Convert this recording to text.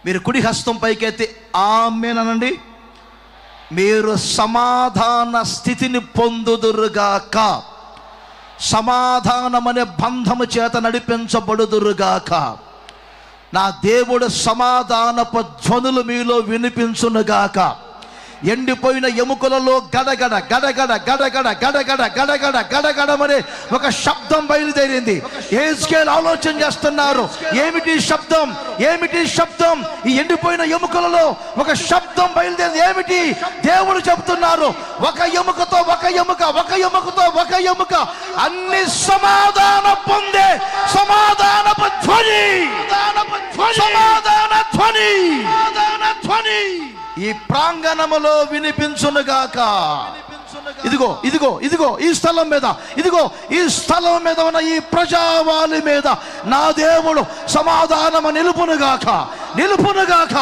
మీరు కుడి హస్తం పైకెత్తి ఆమేన్ అనండి. మీరు సమాధాన స్థితిని పొందుదురుగాక, సమాధానమనే బంధము చేత నడిపించబడుదురుగాక. నా దేవుడు సమాధానపు ధ్వనులు మీలో వినిపించునుగాక. ఎండిపోయిన ఎముకలలో గడగడ గడగడ గడగడ గడగడ గడగడ గడగడమనే ఒక శబ్దం బయలుదేరింది. యెహెజ్కేలు ఆలోచన చేస్తున్నారు, ఏమిటి శబ్దం, ఏమిటి శబ్దం? ఈ ఎండిపోయిన ఎముకలలో ఒక శబ్దం బయలుదేరింది. ఏమిటి? దేవుడు చెబుతున్నారు, ఒక ఎముకతో ఒక ఎముక, ఒక ఎముకతో ఒక ఎముక అన్ని సమాధాన పొందే సమాధానపు ధ్వని, సమాధాన ధ్వని, ధ్వని ఈ ప్రాంగణములో వినిపించునుగాక. ఇదిగో ఇదిగో ఇదిగో ఈ స్థలం మీద, ఇదిగో ఈ స్థలం మీద ఉన్న ఈ ప్రజావాలి మీద నా దేవుడు సమాధానము నిలుపునుగాక, నిలుపునుగాక.